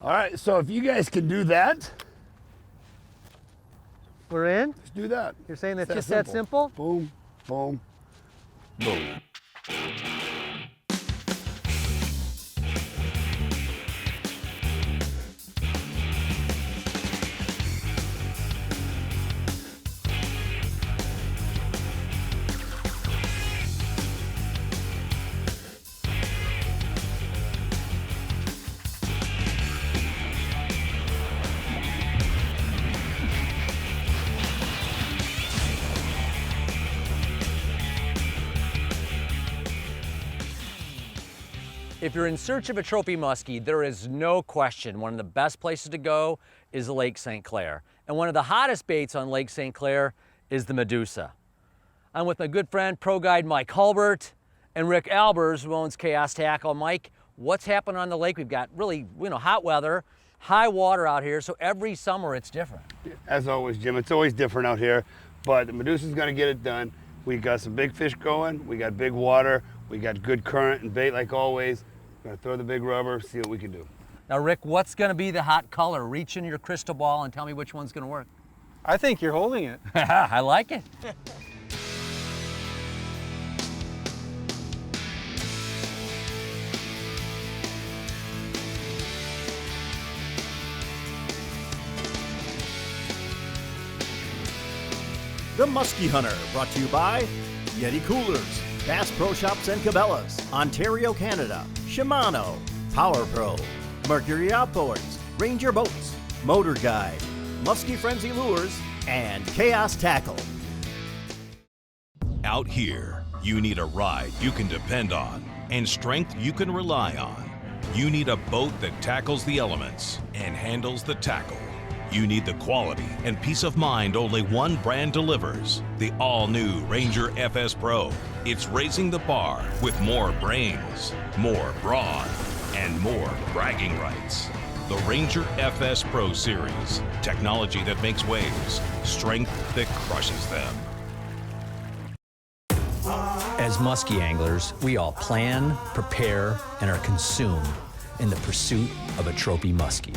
All right, so if you guys can do that, We're in? let's do that. You're saying that's It's just that simple? Boom, boom, boom. If you're in search of a trophy muskie, there is no question one of the best places to go is Lake St. Clair. And one of the hottest baits on Lake St. Clair is the Medussa. I'm with my good friend, pro guide Mike Hulbert, and Rick Albers, who owns Chaos Tackle. Mike, what's happening on the lake? We've got really, hot weather, high water out here, so every summer it's different. As always, Jim, it's always different out here, but the Medussa's gonna get it done. We got some big fish going, we got big water, we got good current and bait like always. We're gonna throw the big rubber, see what we can do. Now, Rick, what's gonna be the hot color? Reach into your crystal ball and tell me which one's gonna work. I think you're holding it. I like it. The Musky Hunter, brought to you by YETI Coolers, Bass Pro Shops and Cabela's, Ontario, Canada, Shimano, Power Pro, Mercury Outboards, Ranger Boats, MotorGuide, Musky Frenzy Lures, and Chaos Tackle. Out here, you need a ride you can depend on and strength you can rely on. You need a boat that tackles the elements and handles the tackle. You need the quality and peace of mind only one brand delivers, the all-new Ranger FS Pro. It's raising the bar with more brains, more brawn, and more bragging rights. The Ranger FS Pro Series, technology that makes waves, strength that crushes them. As musky anglers, we all plan, prepare, and are consumed in the pursuit of a trophy muskie.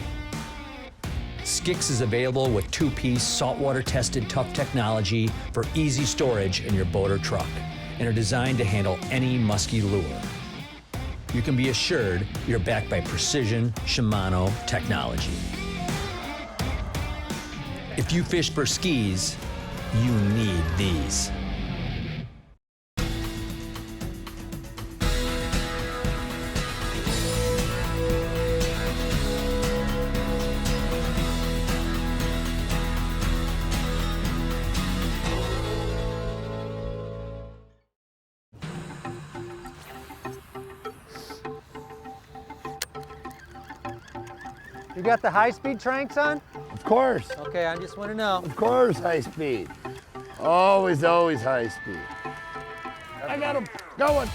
Skix is available with two-piece, saltwater-tested tough technology for easy storage in your boat or truck, and are designed to handle any musky lure. You can be assured you're backed by precision Shimano technology. If you fish for skis, you need these. You got the high-speed tranks on? Of course, Okay, I just want to know. of course, high speed. Always, always high speed. I got him, going.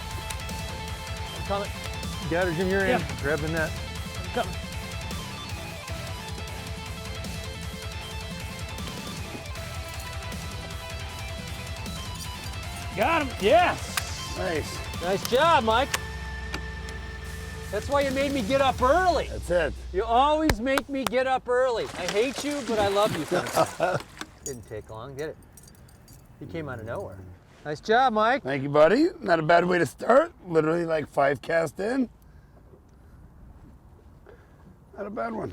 Coming. Got her, Jim, you're in. Yeah. Grab the net. Come. Got him, yes. Nice, Nice job, Mike. That's why you made me get up early. that's it. You always make me get up early. I hate you, but I love you sometimes. Didn't take long, did it? He came out of nowhere. Nice job, Mike. Thank you, buddy. Not a bad way to start. Literally like 5 cast in. Not a bad one.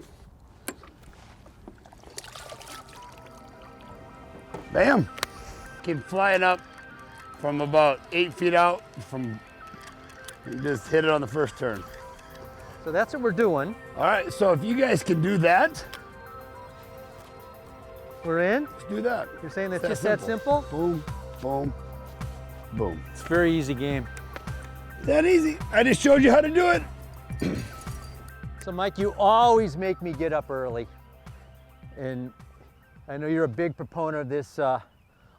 Bam. Came flying up from about 8 feet out. You just hit it on the first turn. So that's what we're doing. All right, so if you guys can do that, We're in? let's do that. You're saying that's It's just that simple? Boom, boom, boom. It's a very easy game. That easy. I just showed you how to do it. So Mike, you always make me get up early. And I know you're a big proponent of this,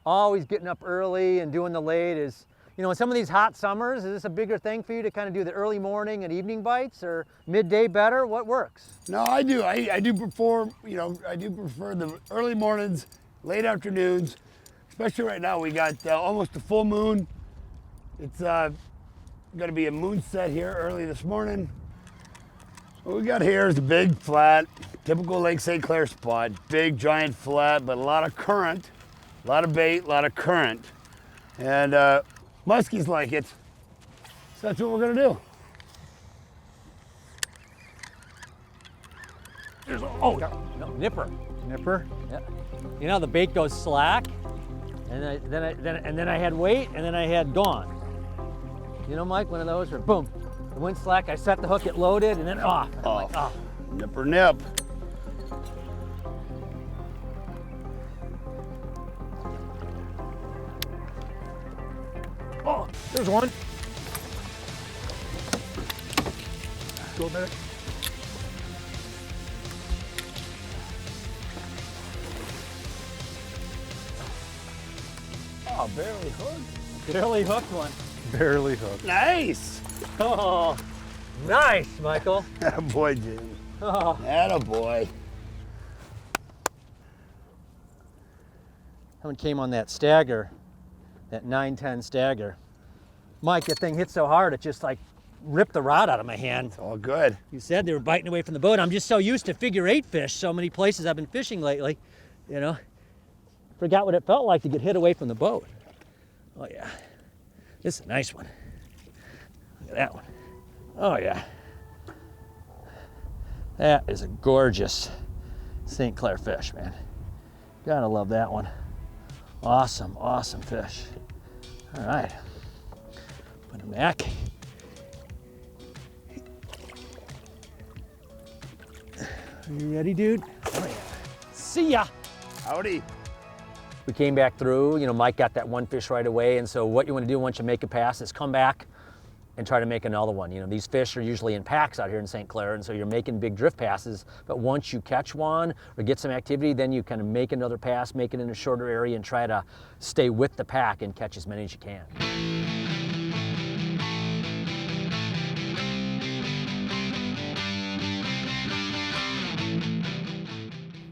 always getting up early and doing the late is, in some of these hot summers, is this a bigger thing for you to kind of do the early morning and evening bites, or midday better? What works? No, I do. I do prefer, I do prefer the early mornings, late afternoons, especially right now. We got almost a full moon. It's going to be a moon set here early this morning. What we got here is a big flat, typical Lake St. Clair spot. Big, giant flat, but a lot of current, a lot of bait, a lot of current. And muskies like it. So that's what we're gonna do. Oh, no, nipper. Nipper? Yeah. You know, the bait goes slack, and then I had weight, and then I had gone. You know, Mike, one of those where boom, it went slack, I set the hook, it loaded, and then off. And I'm like, oh. Nipper nip. Oh, there's one. Go back. Oh, barely hooked. Barely hooked one. Barely hooked. Nice. Oh, nice, Michael. Attaboy, Jim. Oh. Attaboy. That one came on that stagger, that 910 stagger. Mike, that thing hit so hard, it just like ripped the rod out of my hand. It's all good. You said they were biting away from the boat. I'm just so used to figure 8 fish so many places I've been fishing lately, you know. Forgot what it felt like to get hit away from the boat. Oh yeah, this is a nice one. Look at that one. Oh yeah. That is a gorgeous St. Clair fish, man. Gotta love that one. Awesome, awesome fish. All right, put him back. Are you ready, dude? Oh yeah. See ya. Howdy. We came back through, you know, Mike got that one fish right away, and so what you want to do once you make a pass is come back and try to make another one. You know, these fish are usually in packs out here in St. Clair, and so you're making big drift passes, but once you catch one or get some activity, then you kind of make another pass, make it in a shorter area, and try to stay with the pack and catch as many as you can.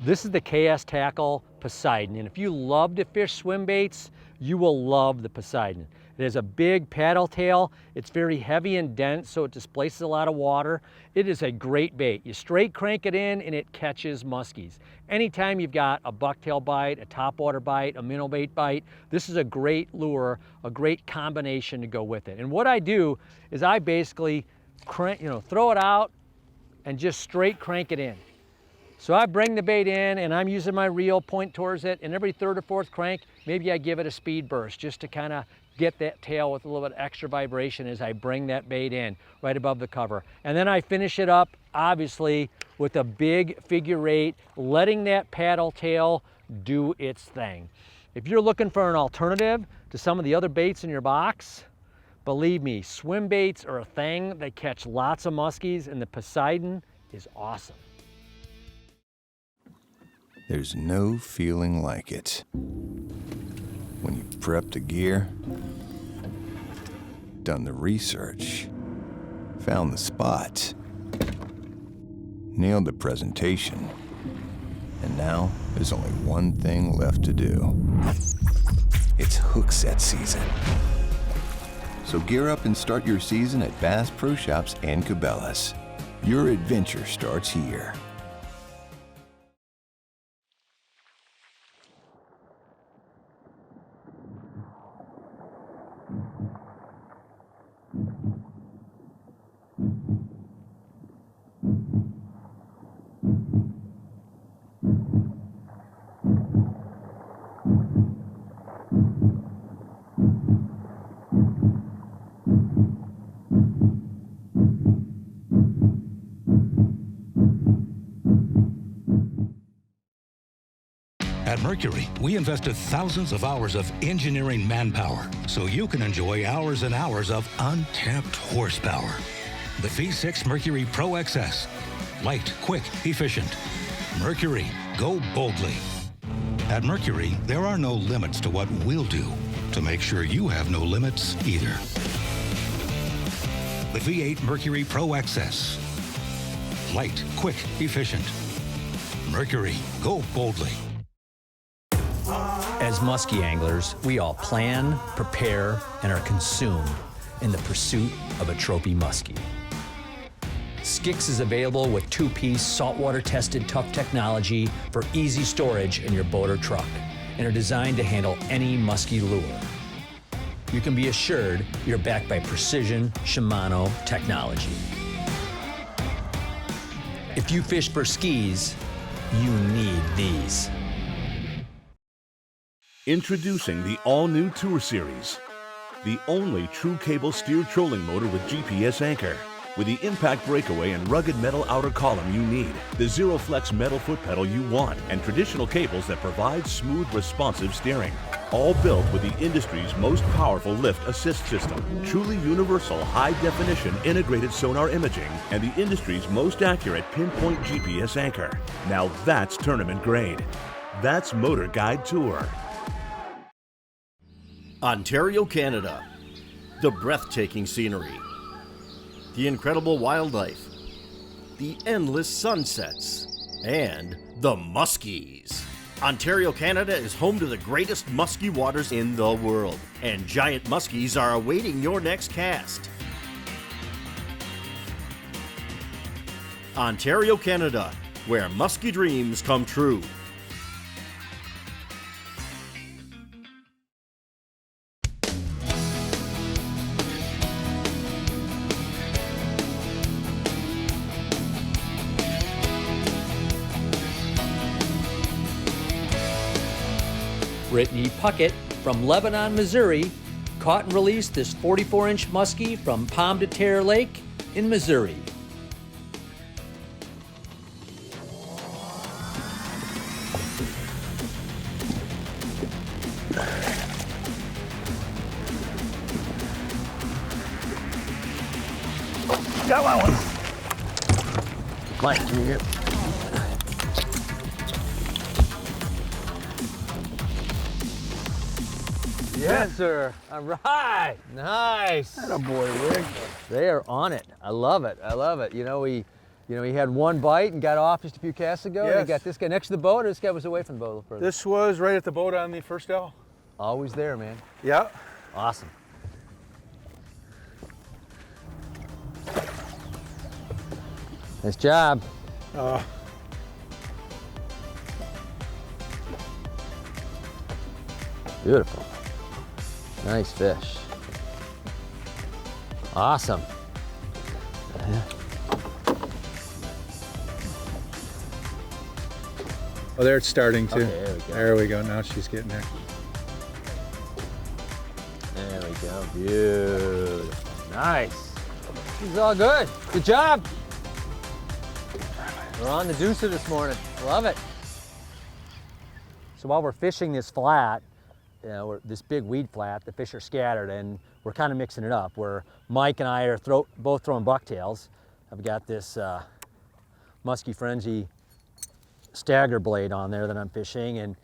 This is the KS Tackle Poseidon, and if you love to fish swim baits, you will love the Poseidon. It has a big paddle tail, it's very heavy and dense, so it displaces a lot of water. It is a great bait. You straight crank it in and it catches muskies. Anytime you've got a bucktail bite, a topwater bite, a minnow bait bite, this is a great lure, a great combination to go with it. And what I do is I basically throw it out and just straight crank it in. So I bring the bait in and I'm using my reel, point towards it, and every third or fourth crank, maybe I give it a speed burst just to kind of get that tail with a little bit of extra vibration as I bring that bait in right above the cover. And then I finish it up, obviously, with a big figure 8, letting that paddle tail do its thing. If you're looking for an alternative to some of the other baits in your box, believe me, swim baits are a thing. They catch lots of muskies, and the Poseidon is awesome. There's no feeling like it. When you've prepped the gear, done the research, found the spot, nailed the presentation, and now there's only one thing left to do. It's hook set season. So gear up and start your season at Bass Pro Shops and Cabela's. Your adventure starts here. At Mercury, we invested thousands of hours of engineering manpower so you can enjoy hours and hours of untapped horsepower. The V6 Mercury Pro XS. Light, quick, efficient. Mercury, go boldly. At Mercury, there are no limits to what we'll do to make sure you have no limits either. The V8 Mercury Pro XS. Light, quick, efficient. Mercury, go boldly. As musky anglers, we all plan, prepare, and are consumed in the pursuit of a trophy muskie. Skix is available with two-piece saltwater-tested tough technology for easy storage in your boat or truck and are designed to handle any musky lure. You can be assured you're backed by precision Shimano technology. If you fish for skis, you need these. Introducing the all-new Tour Series, the only true cable-steered trolling motor with GPS anchor. With the impact breakaway and rugged metal outer column you need, the Zero Flex metal foot pedal you want, and traditional cables that provide smooth, responsive steering. All built with the industry's most powerful lift assist system, truly universal high-definition integrated sonar imaging, and the industry's most accurate pinpoint GPS anchor. Now that's tournament grade. That's MotorGuide TOUR. Ontario, Canada. The breathtaking scenery, the incredible wildlife, the endless sunsets, and the muskies. Ontario, Canada is home to the greatest musky waters in the world, and giant muskies are awaiting your next cast. Ontario, Canada, where musky dreams come true. Brittany Puckett from Lebanon, Missouri, caught and released this 44-inch muskie from Pomme de Terre Lake in Missouri. Got one. Mike, can you get? Yes, sir. All right. Nice. Attaboy, Rick. They are on it. I love it. I love it. You know, he had one bite and got off just a few casts ago. Yes. And he got this guy next to the boat, or this guy was away from the boat a little further? This was right at the boat on the first L. Always there, man. Yeah. Awesome. Nice job. Beautiful. Nice fish. Awesome. Oh, there it's starting to. Okay, there we go. There we go. Now she's getting there. There we go. Beautiful. Nice. This is all good. Good job. We're on the deucer this morning. Love it. So while we're fishing this flat, you know, this big weed flat, the fish are scattered, and we're kind of mixing it up. Where Mike and I are both throwing bucktails. I've got this Musky Frenzy stagger blade on there that I'm fishing, and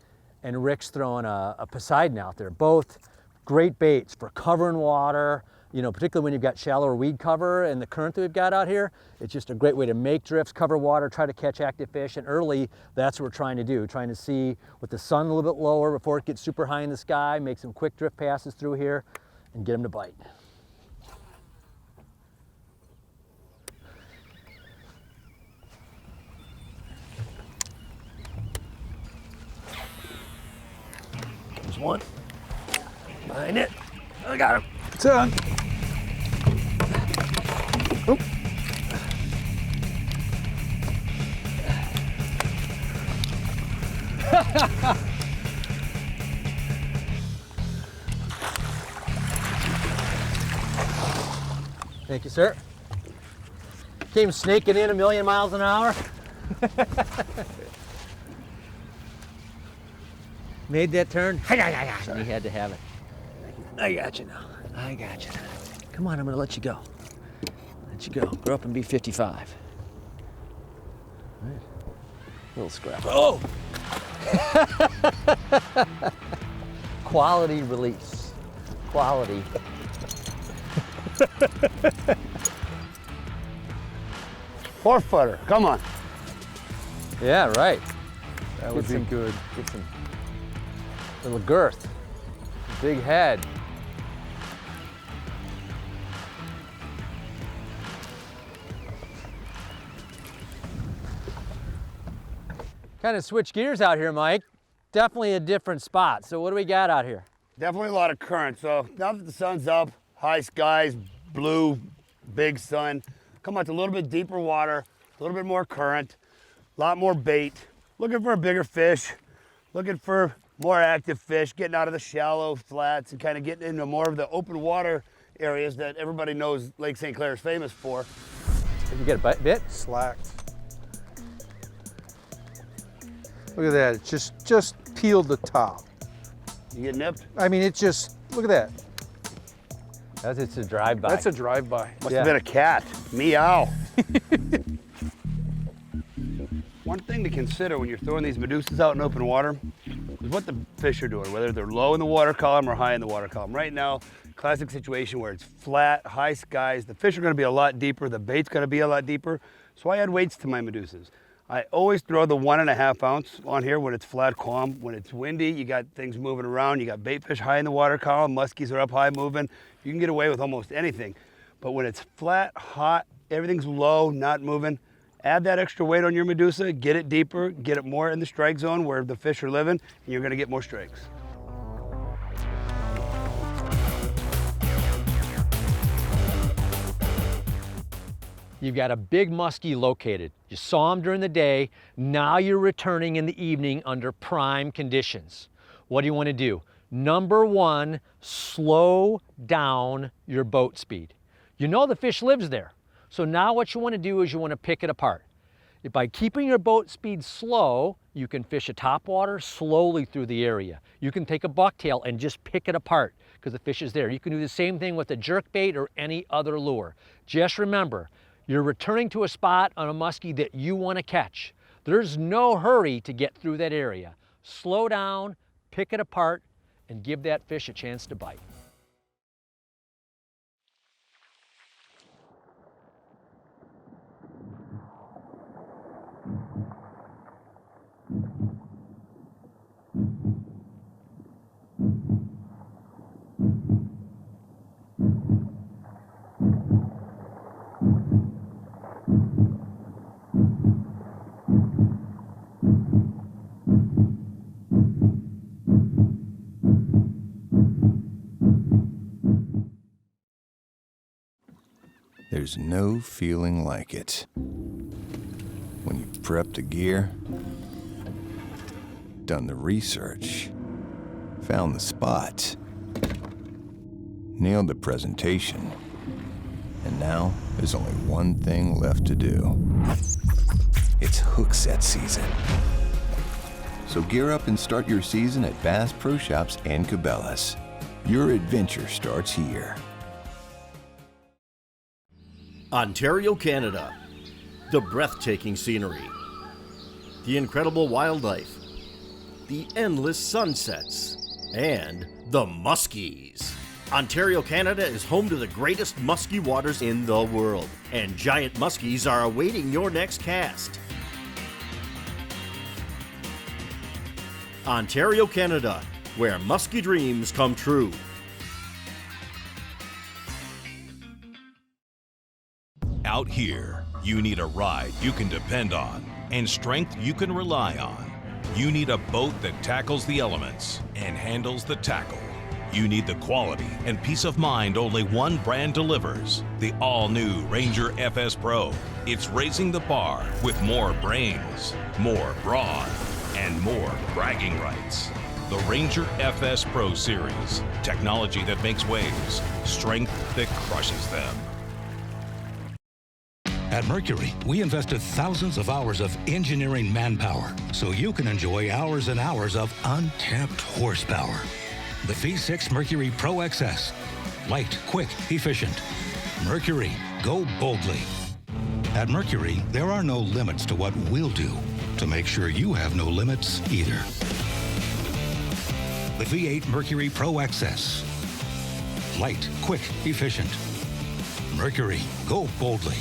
Rick's throwing a Poseidon out there. Both great baits for covering water, you know, particularly when you've got shallower weed cover and the current that we've got out here. It's just a great way to make drifts, cover water, try to catch active fish. And early, that's what we're trying to do, trying to see with the sun a little bit lower before it gets super high in the sky, make some quick drift passes through here and get them to bite. There's one. Behind it. I got him. It's on. Oop. Thank you, sir. Came snaking in 1,000,000 miles an hour. Made that turn. And he had to have it. I got you now. I got you now. Come on, I'm gonna let you go. Let you go. Grow up and be 55. All right. Little scrap. Oh! Quality release. Quality. Four footer. Come on. Yeah, right. That would be good. Get some little girth. Big head. Kind of switch gears out here, Mike. Definitely a different spot. So what do we got out here? Definitely a lot of current. So now that the sun's up, high skies, blue, big sun, come out to a little bit deeper water, a little bit more current, a lot more bait. Looking for a bigger fish, looking for more active fish, getting out of the shallow flats and kind of getting into more of the open water areas that everybody knows Lake St. Clair is famous for. Did you get a bit? Slacked. Look at that, it just peeled the top. You get nipped? I mean, it just, look at that. It's a drive-by. That's a drive-by. Must have been a cat. Meow. One thing to consider when you're throwing these Medusas out in open water is what the fish are doing, whether they're low in the water column or high in the water column. Right now, classic situation where it's flat, high skies, the fish are gonna be a lot deeper, the bait's gonna be a lot deeper, so I add weights to my Medusas. I always throw the 1.5 ounce on here when it's flat calm. When it's windy, you got things moving around, you got bait fish high in the water column, muskies are up high moving. You can get away with almost anything. But when it's flat, hot, everything's low, not moving, add that extra weight on your Medusa, get it deeper, get it more in the strike zone where the fish are living, and you're gonna get more strikes. You've got a big muskie located. You saw him during the day. Now you're returning in the evening under prime conditions. What do you want to do? Number one, slow down your boat speed. You know the fish lives there. So now what you want to do is you want to pick it apart. By keeping your boat speed slow, you can fish a topwater slowly through the area. You can take a bucktail and just pick it apart because the fish is there. You can do the same thing with a jerkbait or any other lure. Just remember, you're returning to a spot on a muskie that you want to catch. There's no hurry to get through that area. Slow down, pick it apart, and give that fish a chance to bite. There's no feeling like it. When you've prepped the gear, done the research, found the spot, nailed the presentation, and now there's only one thing left to do. It's hook set season. So gear up and start your season at Bass Pro Shops and Cabela's. Your adventure starts here. Ontario, Canada. The breathtaking scenery, the incredible wildlife, the endless sunsets, and the muskies. Ontario, Canada is home to the greatest muskie waters in the world, and giant muskies are awaiting your next cast. Ontario, Canada, where muskie dreams come true. Out here, you need a ride you can depend on and strength you can rely on. You need a boat that tackles the elements and handles the tackle. You need the quality and peace of mind only one brand delivers, the all-new Ranger FS Pro. It's raising the bar with more brains, more brawn, and more bragging rights. The Ranger FS Pro Series, technology that makes waves, strength that crushes them. At Mercury, we invested thousands of hours of engineering manpower so you can enjoy hours and hours of untapped horsepower. The V6 Mercury Pro XS. Light, quick, efficient. Mercury, go boldly. At Mercury, there are no limits to what we'll do to make sure you have no limits either. The V8 Mercury Pro XS. Light, quick, efficient. Mercury, go boldly.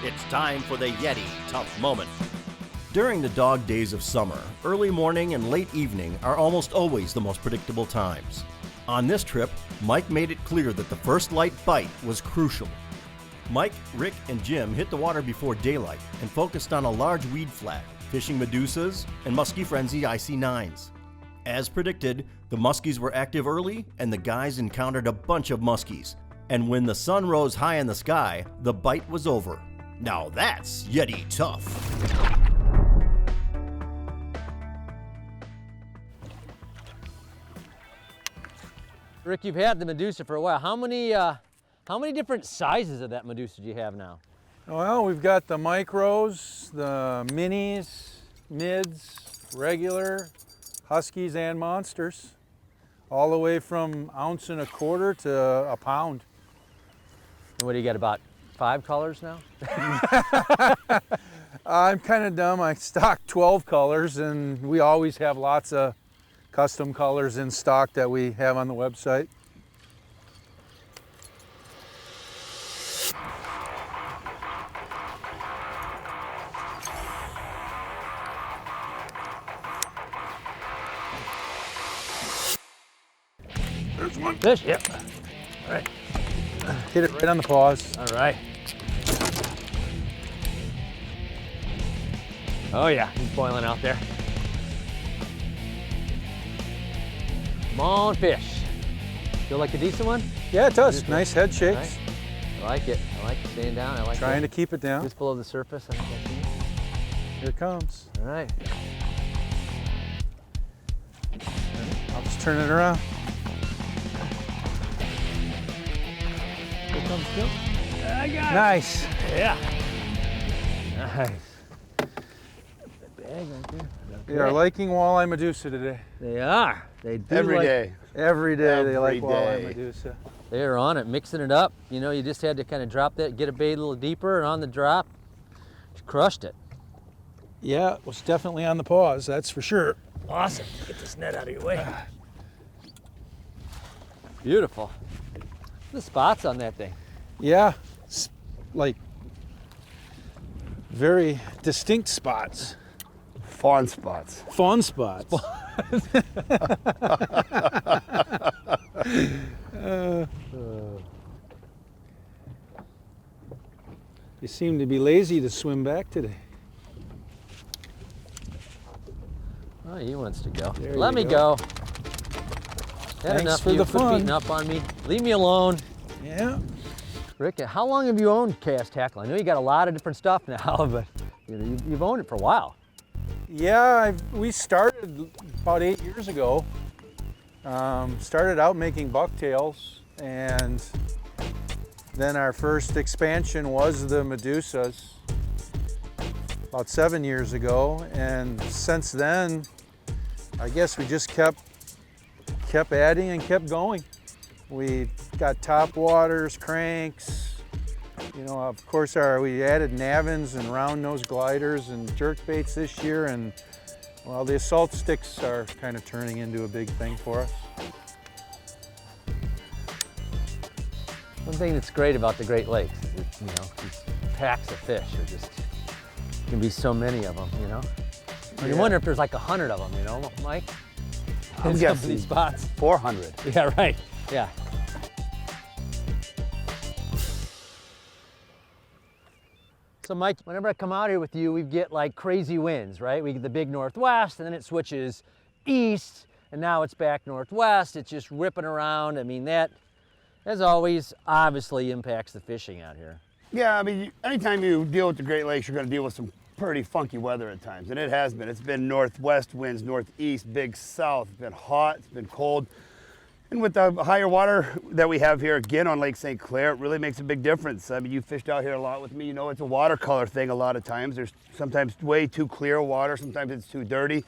It's time for the YETI Tough Moment. During the dog days of summer, early morning and late evening are almost always the most predictable times. On this trip, Mike made it clear that the first light bite was crucial. Mike, Rick, and Jim hit the water before daylight and focused on a large weed flat, fishing Medussas and Musky Frenzy IC9s. As predicted, the muskies were active early and the guys encountered a bunch of muskies. And when the sun rose high in the sky, the bite was over. Now that's Yeti tough. Rick, you've had the Medussa for a while. How many different sizes of that Medussa do you have now? Well, we've got the micros, the minis, mids, regular, huskies, and monsters, all the way from 1 1/4 ounce to a pound. And what do you got, about 5 colors now? I'm kind of dumb. I stock 12 colors, and we always have lots of custom colors in stock that we have on the website. There's one. Fish, yep. All right. Hit it right on the paws. All right. Oh yeah, he's boiling out there. Come on, fish. Feel like a decent one? Yeah, it does. Nice head shakes. Right. I like it. I like it staying down. I like Trying to keep it down. just below the surface. I think that's it. Here it comes. All right. I'll just turn it around. Here comes Phil. I got Nice. it. Yeah. Nice. Bag right there. They are liking walleye Medussa today. They are. They do Every like, day. Every day they like Every walleye day. Medussa. They're on it, mixing it up. You know, you just had to kind of drop that, get a bait a little deeper, and on the drop, you crushed it. Yeah, it was definitely on the paws, that's for sure. Awesome. Get this net out of your way. Beautiful. The spots on that thing. Yeah, it's like very distinct spots. Fawn spots. Fawn spots. You seem to be lazy to swim back today. Oh, he wants to go. There Let you me go. go. Had Thanks enough for of you the quit fun. beating up on me. Leave me alone. Yeah. Rick, how long have you owned Cast Tackle? I know you got a lot of different stuff now, but you know, you've owned it for a while. Yeah, we started about 8 years ago. Started out making bucktails, and then our first expansion was the Medussas about 7 years ago, and since then, I guess we just kept adding and kept going. We got top waters, cranks, you know, of course we added navins and round nose gliders and jerk baits this year, and well, the assault sticks are kind of turning into a big thing for us. One thing that's great about the Great Lakes is it's, you know, these packs of fish are just, can be so many of them, you know? You Yeah. wonder if there's like 100 of them, you know, Mike? I'm In some of guessing these spots. 400. Yeah, right. Yeah. So Mike, whenever I come out here with you, we get like crazy winds, right? We get the big northwest, and then it switches east, and now it's back northwest. It's just ripping around. I mean, that, as always, obviously impacts the fishing out here. Yeah, I mean, anytime you deal with the Great Lakes, you're going to deal with some pretty funky weather at times, and it has been. It's been northwest winds, northeast, big south. It's been hot, it's been cold. And with the higher water that we have here, again, on Lake St. Clair, it really makes a big difference. I mean, you fished out here a lot with me. You know, it's a watercolor thing a lot of times. There's sometimes way too clear water, sometimes it's too dirty.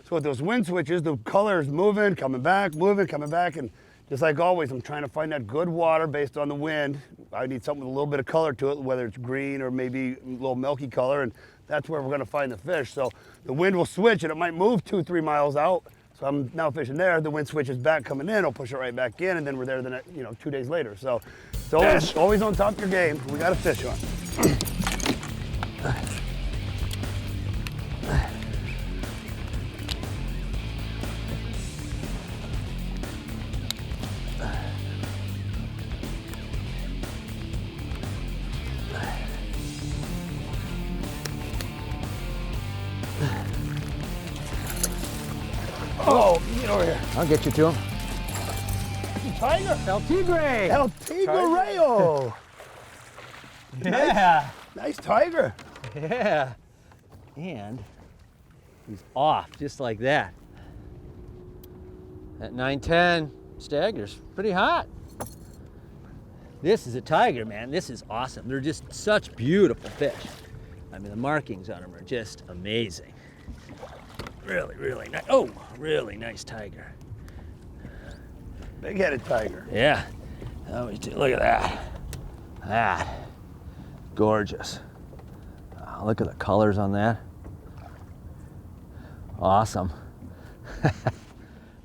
So with those wind switches, the color is moving, coming back, and just like always, I'm trying to find that good water based on the wind. I need something with a little bit of color to it, whether it's green or maybe a little milky color, and that's where we're gonna find the fish. So the wind will switch and it might move 2-3 miles out. So I'm now fishing there, the wind switches back coming in, I'll push it right back in, and then we're there the next, 2 days later. So it's always on top of your game. We got a fish on. Oh, get over here. I'll get you to him. Tiger. El Tigre. El Tigre. Yeah. Nice tiger. Yeah. And he's off just like that. That 910 stagger's pretty hot. This is a tiger, man. This is awesome. They're just such beautiful fish. I mean, the markings on them are just amazing. Really, really nice. Oh, really nice tiger. Big-headed tiger. Yeah. Oh, look at that. That. Gorgeous. Look at the colors on that. Awesome.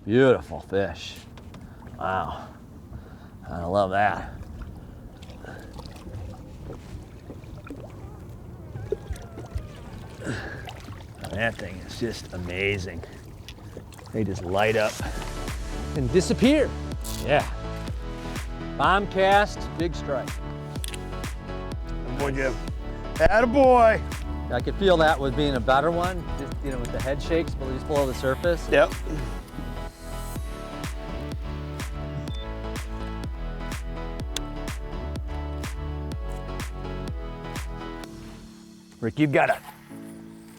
Beautiful fish. Wow. I love that. That thing is just amazing. They just light up and disappear. Yeah. Bomb cast, big strike. Boy, Jim. Attaboy. I could feel that with being a better one, just, you know, with the head shakes, but just below the surface. Yep. Rick, you've got a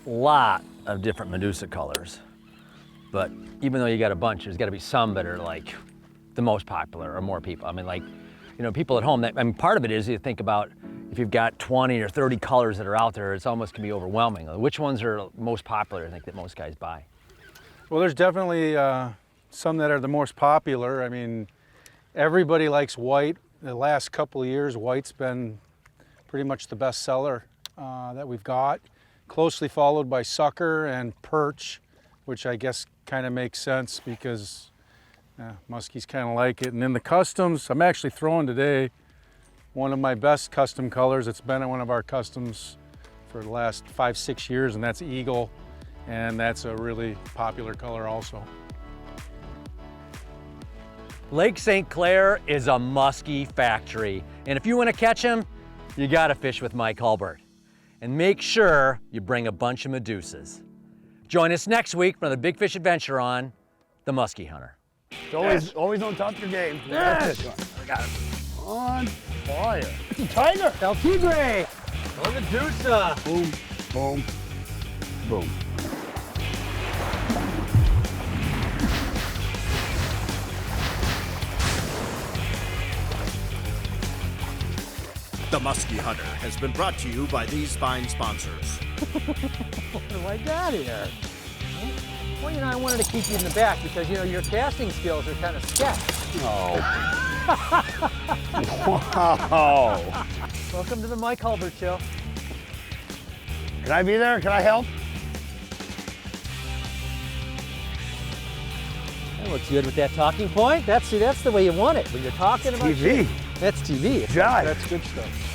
lot of different Medussa colors, but even though you got a bunch, there's got to be some that are like the most popular or more people. I mean, like, you know, people at home, that, I mean, part of it is you think about if you've got 20 or 30 colors that are out there, it's almost can be overwhelming. Which ones are most popular, I think, that most guys buy? Well, there's definitely some that are the most popular. I mean, everybody likes white. The last couple of years, white's been pretty much the best seller that we've got. Closely followed by sucker and perch, which I guess kind of makes sense because muskies kind of like it. And then the customs, I'm actually throwing today one of my best custom colors. It's been in one of our customs for the last 5-6 years, and that's eagle. And that's a really popular color also. Lake St. Clair is a muskie factory. And if you want to catch them, you got to fish with Mike Hulbert. And make sure you bring a bunch of Medussas. Join us next week for another big fish adventure on The Musky Hunter. Always on top of your game. Yes. I got him. On fire. Tiger. El Tigre. Oh, Medussa. Boom, boom, boom. The Musky Hunter has been brought to you by these fine sponsors. What do I got here? Well, you know, I wanted to keep you in the back because, you know, your casting skills are kind of sketch. Oh. Wow. Welcome to the Mike Hulbert Show. Can I be there? Can I help? That looks good with that talking point. That's the way you want it. When you're talking about TV. That's TV. Jive. That's good stuff.